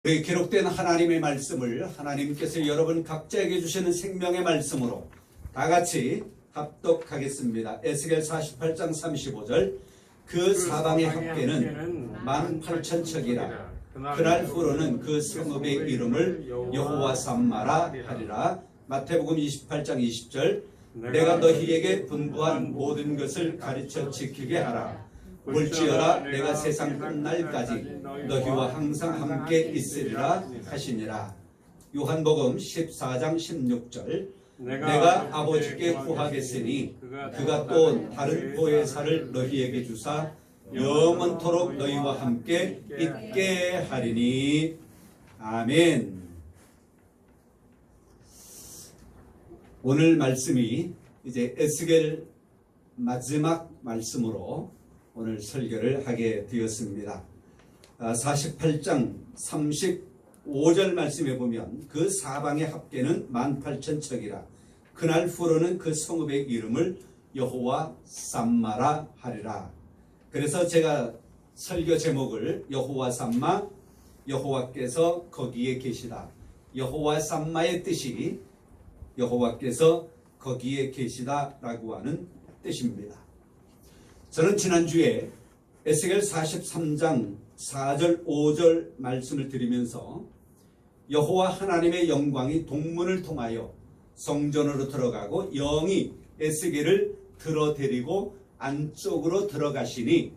여기 기록된 하나님의 말씀을 하나님께서 여러분 각자에게 주시는 생명의 말씀으로 다 같이 합독하겠습니다. 에스겔 48장 35절 그 사방의 합계는 18,000척이라 그날 후로는 그 성읍의 이름을 여호와 삼마라 하리라. 마태복음 28장 20절 내가 너희에게 분부한 모든 것을 가르쳐 지키게 하라. 볼지어다 내가 세상 끝날까지 너희와 항상 함께 있으리라 하시니라. 요한복음 14장 16절 내가 아버지께 구하겠으니 그가 또 다른 보혜사를 너희에게 주사 영원토록 너희와 함께 있게 하리니. 아멘. 오늘 말씀이 이제 에스겔 마지막 말씀으로 오늘 설교를 하게 되었습니다. 48장 35절 말씀에 보면 그 사방의 합계는 18,000척이라 그날 후로는 그 성읍의 이름을 여호와 삼마라 하리라. 그래서 제가 설교 제목을 여호와 삼마, 여호와께서 거기에 계시다. 여호와 삼마의 뜻이 여호와께서 거기에 계시다라고 하는 뜻입니다. 저는 지난주에 에스겔 43장 4절 5절 말씀을 드리면서 여호와 하나님의 영광이 동문을 통하여 성전으로 들어가고 영이 에스겔을 들어데리고 안쪽으로 들어가시니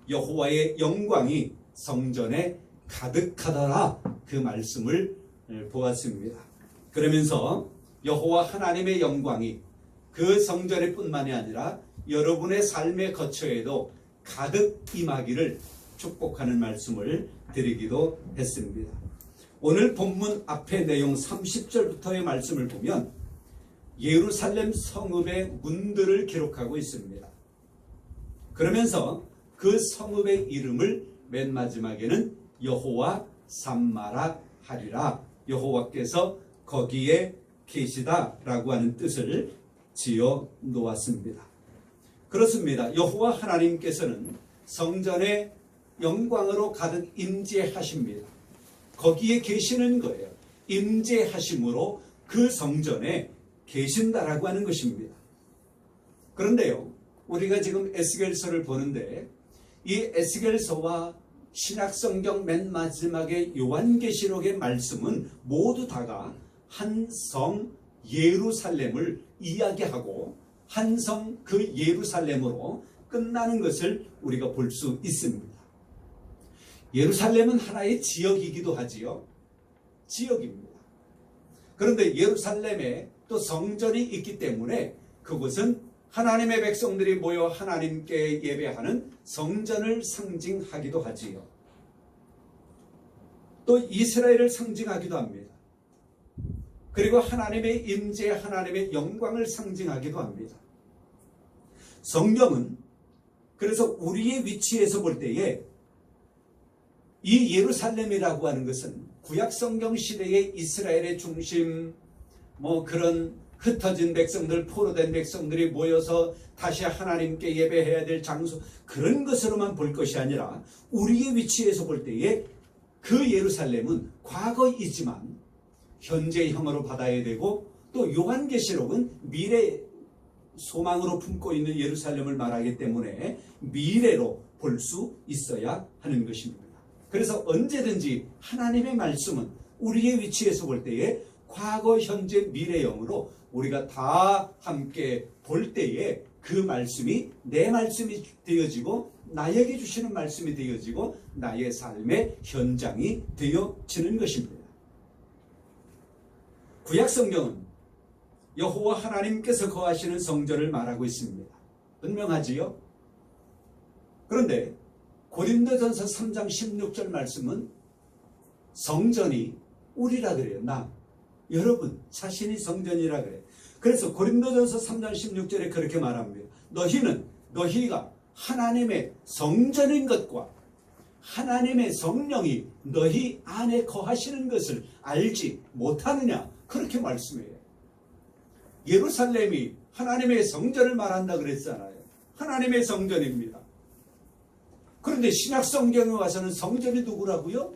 여호와의 영광이 성전에 가득하더라, 그 말씀을 보았습니다. 그러면서 여호와 하나님의 영광이 그 성전에 뿐만이 아니라 여러분의 삶의 거처에도 가득 임하기를 축복하는 말씀을 드리기도 했습니다. 오늘 본문 앞의 내용 30절부터의 말씀을 보면 예루살렘 성읍의 문들을 기록하고 있습니다. 그러면서 그 성읍의 이름을 맨 마지막에는 여호와 삼마라 하리라, 여호와께서 거기에 계시다라고 하는 뜻을 지어 놓았습니다. 그렇습니다. 여호와 하나님께서는 성전에 영광으로 가득 임재하십니다. 거기에 계시는 거예요. 임재하심으로 그 성전에 계신다라고 하는 것입니다. 그런데요, 우리가 지금 에스겔서를 보는데 이 에스겔서와 신약성경 맨 마지막에 요한계시록의 말씀은 모두 다가 한 성 예루살렘을 이야기하고 한 성 그 예루살렘으로 끝나는 것을 우리가 볼 수 있습니다. 예루살렘은 하나의 지역이기도 하지요. 지역입니다. 그런데 예루살렘에 또 성전이 있기 때문에 그곳은 하나님의 백성들이 모여 하나님께 예배하는 성전을 상징하기도 하지요. 또 이스라엘을 상징하기도 합니다. 그리고 하나님의 임재, 하나님의 영광을 상징하기도 합니다. 성경은 그래서 우리의 위치에서 볼 때에 이 예루살렘이라고 하는 것은 구약 성경 시대의 이스라엘의 중심, 그런 흩어진 백성들, 포로된 백성들이 모여서 다시 하나님께 예배해야 될 장소, 그런 것으로만 볼 것이 아니라 우리의 위치에서 볼 때에 그 예루살렘은 과거이지만 현재형으로 받아야 되고, 또 요한계시록은 미래 소망으로 품고 있는 예루살렘을 말하기 때문에 미래로 볼 수 있어야 하는 것입니다. 그래서 언제든지 하나님의 말씀은 우리의 위치에서 볼 때에 과거, 현재, 미래형으로 우리가 다 함께 볼 때에 그 말씀이 내 말씀이 되어지고 나에게 주시는 말씀이 되어지고 나의 삶의 현장이 되어지는 것입니다. 구약 성경은 여호와 하나님께서 거하시는 성전을 말하고 있습니다. 분명하지요? 그런데 고린도전서 3장 16절 말씀은 성전이 우리라 그래요. 여러분 자신이 성전이라 그래요. 그래서 고린도전서 3장 16절에 그렇게 말합니다. 너희가 하나님의 성전인 것과 하나님의 성령이 너희 안에 거하시는 것을 알지 못하느냐, 그렇게 말씀해요. 예루살렘이 하나님의 성전을 말한다 그랬잖아요. 하나님의 성전입니다. 그런데 신약 성경에 와서는 성전이 누구라고요?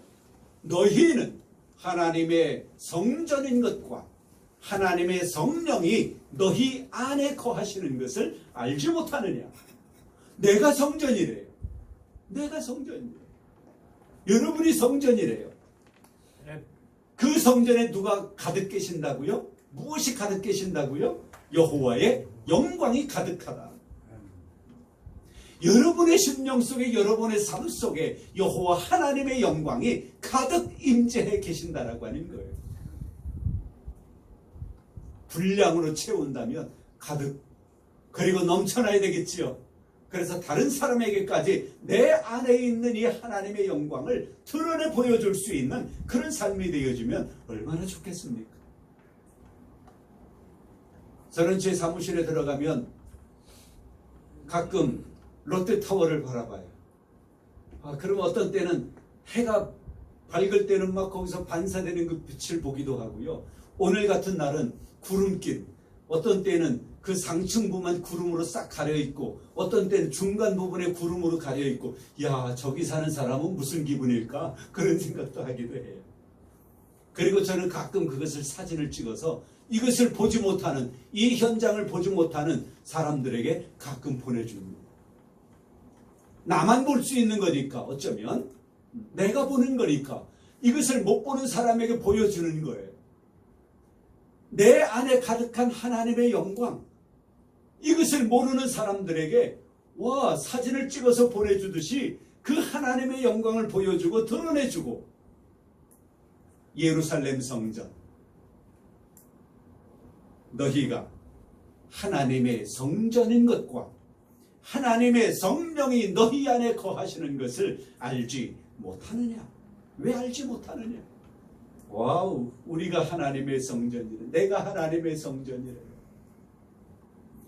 너희는 하나님의 성전인 것과 하나님의 성령이 너희 안에 거하시는 것을 알지 못하느냐. 내가 성전이래요. 내가 성전이래요. 여러분이 성전이래요. 그 성전에 누가 가득 계신다고요? 무엇이 가득 계신다고요? 여호와의 영광이 가득하다. 여러분의 심령 속에, 여러분의 삶 속에 여호와 하나님의 영광이 가득 임재해 계신다라고 하는 거예요. 분량으로 채운다면 가득, 그리고 넘쳐나야 되겠지요. 그래서 다른 사람에게까지 내 안에 있는 이 하나님의 영광을 드러내 보여줄 수 있는 그런 삶이 되어지면 얼마나 좋겠습니까? 저는 제 사무실에 들어가면 가끔 롯데타워를 바라봐요. 그럼 어떤 때는 해가 밝을 때는 막 거기서 반사되는 그 빛을 보기도 하고요. 오늘 같은 날은 구름길, 어떤 때는 그 상층부만 구름으로 싹 가려있고, 어떤 때는 중간 부분에 구름으로 가려있고, 야, 저기 사는 사람은 무슨 기분일까? 그런 생각도 하기도 해요. 그리고 저는 가끔 그것을 사진을 찍어서 이것을 보지 못하는, 이 현장을 보지 못하는 사람들에게 가끔 보내줍니다. 나만 볼 수 있는 거니까, 어쩌면 내가 보는 거니까 이것을 못 보는 사람에게 보여주는 거예요. 내 안에 가득한 하나님의 영광, 이것을 모르는 사람들에게 사진을 찍어서 보내주듯이 그 하나님의 영광을 보여주고 드러내주고, 예루살렘 성전, 너희가 하나님의 성전인 것과 하나님의 성령이 너희 안에 거하시는 것을 알지 못하느냐? 왜 알지 못하느냐? 와우, 우리가 하나님의 성전이래. 내가 하나님의 성전이래.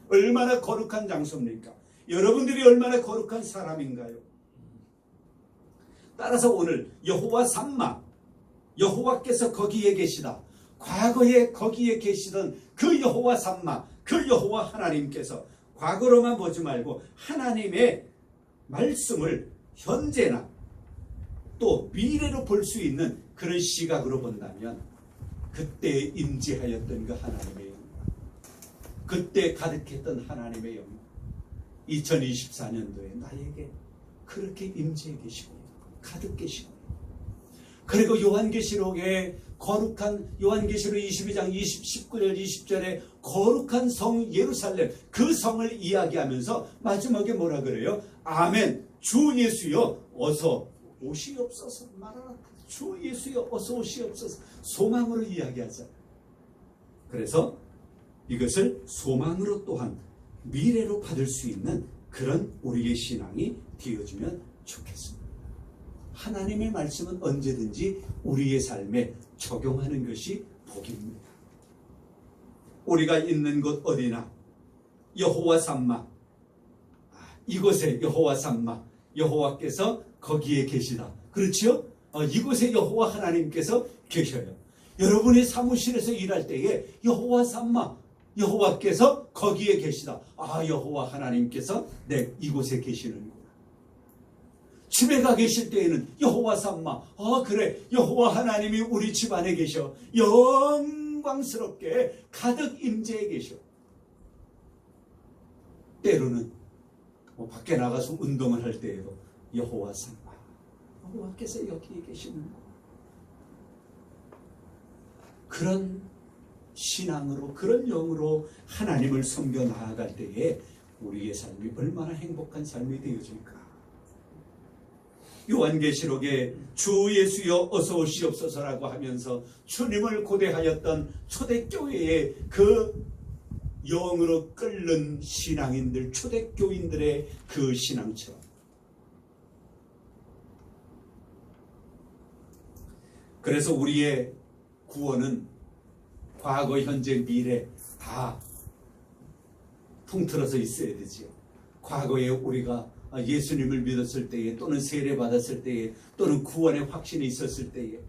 얼마나 거룩한 장소입니까? 여러분들이 얼마나 거룩한 사람인가요? 따라서 오늘 여호와 삼마, 여호와께서 거기에 계시다. 과거에 거기에 계시던 그 여호와 삼마, 그 여호와 하나님께서 과거로만 보지 말고 하나님의 말씀을 현재나 또 미래로 볼 수 있는 그런 시각으로 본다면, 그때 임재하였던 그 하나님의 영광, 그때 가득했던 하나님의 영광, 2024년도에 나에게 그렇게 임재해 계시고 가득 계시고, 그리고 요한계시록에 거룩한, 요한계시록 22장 19절 20절에 거룩한 성 예루살렘, 그 성을 이야기하면서 마지막에 뭐라 그래요? 아멘, 주 예수여 어서 오시옵소서. 말하라. 주 예수여 어서 오시옵소서. 소망으로 이야기하자. 그래서 이것을 소망으로 또한 미래로 받을 수 있는 그런 우리의 신앙이 되어주면 좋겠습니다. 하나님의 말씀은 언제든지 우리의 삶에 적용하는 것이 복입니다. 우리가 있는 곳 어디나 여호와 삼마, 이곳에 여호와 삼마, 여호와께서 거기에 계시다. 그렇죠? 이곳에 여호와 하나님께서 계셔요. 여러분이 사무실에서 일할 때에 여호와 삼마, 여호와께서 거기에 계시다. 여호와 하나님께서 이곳에 계시는구나. 집에 가 계실 때에는 여호와 삼마, 그래, 여호와 하나님이 우리 집 안에 계셔. 영광스럽게 가득 임재해 계셔. 때로는 밖에 나가서 운동을 할 때에도 여호와 삼마, 여호와께서 여기에 계시는구나. 그런 신앙으로, 그런 영으로 하나님을 섬겨 나아갈 때에 우리의 삶이 얼마나 행복한 삶이 되어질까. 요한계시록에 주 예수여 어서 오시옵소서라고 하면서 주님을 고대하였던 초대교회의 그 영으로 끓는 신앙인들, 초대교인들의 그 신앙처럼, 그래서 우리의 구원은 과거, 현재, 미래 다 통틀어서 있어야 되지요. 과거에 우리가 예수님을 믿었을 때에, 또는 세례 받았을 때에, 또는 구원의 확신이 있었을 때에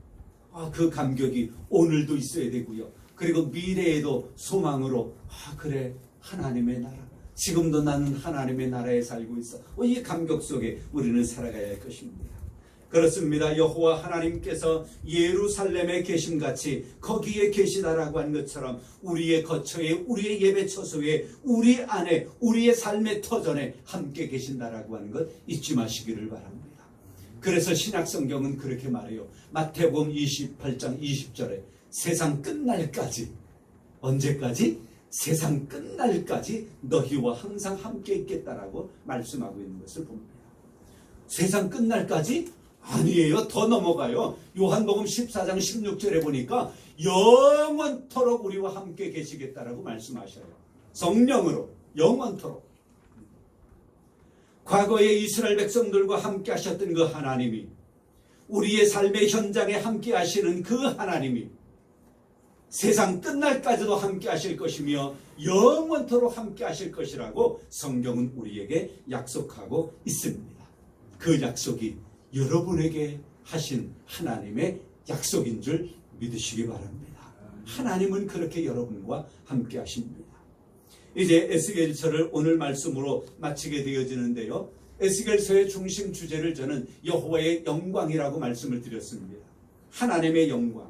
그 감격이 오늘도 있어야 되고요. 그리고 미래에도 소망으로 그래, 하나님의 나라, 지금도 나는 하나님의 나라에 살고 있어. 이 감격 속에 우리는 살아가야 할 것입니다. 그렇습니다. 여호와 하나님께서 예루살렘에 계심같이 거기에 계시다라고 한 것처럼 우리의 거처에, 우리의 예배 처소에, 우리 안에, 우리의 삶의 터전에 함께 계신다라고 하는 것 잊지 마시기를 바랍니다. 그래서 신약성경은 그렇게 말해요. 마태복음 28장 20절에 세상 끝날까지, 언제까지? 세상 끝날까지 너희와 항상 함께 있겠다라고 말씀하고 있는 것을 봅니다. 세상 끝날까지? 아니에요. 더 넘어가요. 요한복음 14장 16절에 보니까 영원토록 우리와 함께 계시겠다라고 말씀하셔요. 성령으로 영원토록. 과거에 이스라엘 백성들과 함께 하셨던 그 하나님이, 우리의 삶의 현장에 함께 하시는 그 하나님이 세상 끝날까지도 함께 하실 것이며 영원토록 함께 하실 것이라고 성경은 우리에게 약속하고 있습니다. 그 약속이 여러분에게 하신 하나님의 약속인 줄 믿으시기 바랍니다. 하나님은 그렇게 여러분과 함께 하십니다. 이제 에스겔서를 오늘 말씀으로 마치게 되어지는데요. 에스겔서의 중심 주제를 저는 여호와의 영광이라고 말씀을 드렸습니다. 하나님의 영광.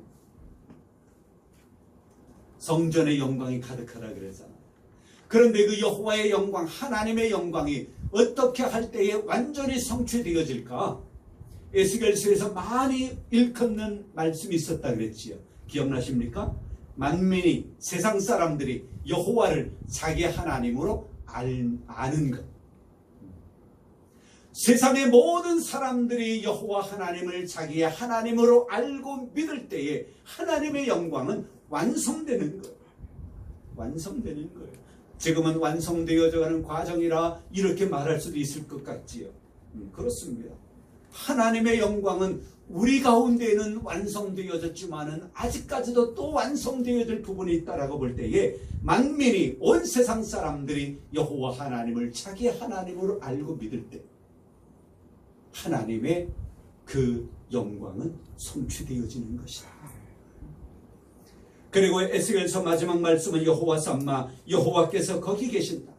성전의 영광이 가득하다 그랬잖아요. 그런데 그 여호와의 영광, 하나님의 영광이 어떻게 할 때에 완전히 성취되어질까? 에스겔서에서 많이 일컫는 말씀이 있었다 그랬지요. 기억나십니까? 만민이, 세상 사람들이 여호와를 자기 하나님으로 아는 것. 세상의 모든 사람들이 여호와 하나님을 자기의 하나님으로 알고 믿을 때에 하나님의 영광은 완성되는 거예요. 완성되는 거예요. 지금은 완성되어져 가는 과정이라 이렇게 말할 수도 있을 것 같지요. 그렇습니다. 하나님의 영광은 우리 가운데는 완성되어졌지만은 아직까지도 또 완성되어질 부분이 있다라고 볼 때에 만민이, 온 세상 사람들이 여호와 하나님을 자기 하나님으로 알고 믿을 때 하나님의 그 영광은 성취되어지는 것이다. 그리고 에스겔서 마지막 말씀은 여호와 삼마, 여호와께서 거기 계신다.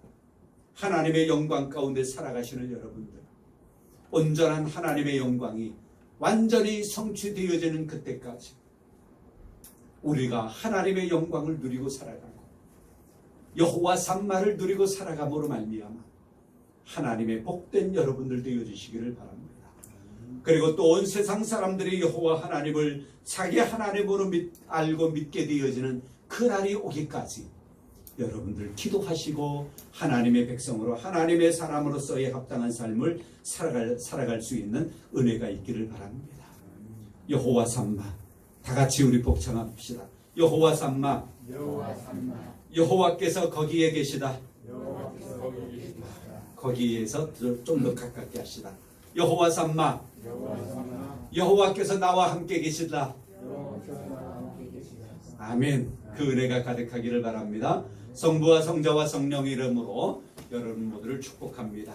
하나님의 영광 가운데 살아가시는 여러분들, 온전한 하나님의 영광이 완전히 성취되어지는 그때까지 우리가 하나님의 영광을 누리고 살아가고 여호와 삼마를 누리고 살아감으로 말미암아 하나님의 복된 여러분들 되어주시기를 바랍니다. 그리고 또 온 세상 사람들이 여호와 하나님을 자기 하나님으로 알고 믿게 되어지는 그날이 오기까지 여러분들 기도하시고 하나님의 백성으로, 하나님의 사람으로서의 합당한 삶을 살아갈 수 있는 은혜가 있기를 바랍니다. 여호와 삼마, 다 같이 우리 복창합시다. 여호와 삼마, 여호와께서 거기에 계시다. 거기에서 좀 더 가깝게 하시다. 여호와 삼마, 여호와께서 나와 함께 계시다. 아멘. 그 은혜가 가득하기를 바랍니다. 성부와 성자와 성령의 이름으로 여러분 모두를 축복합니다.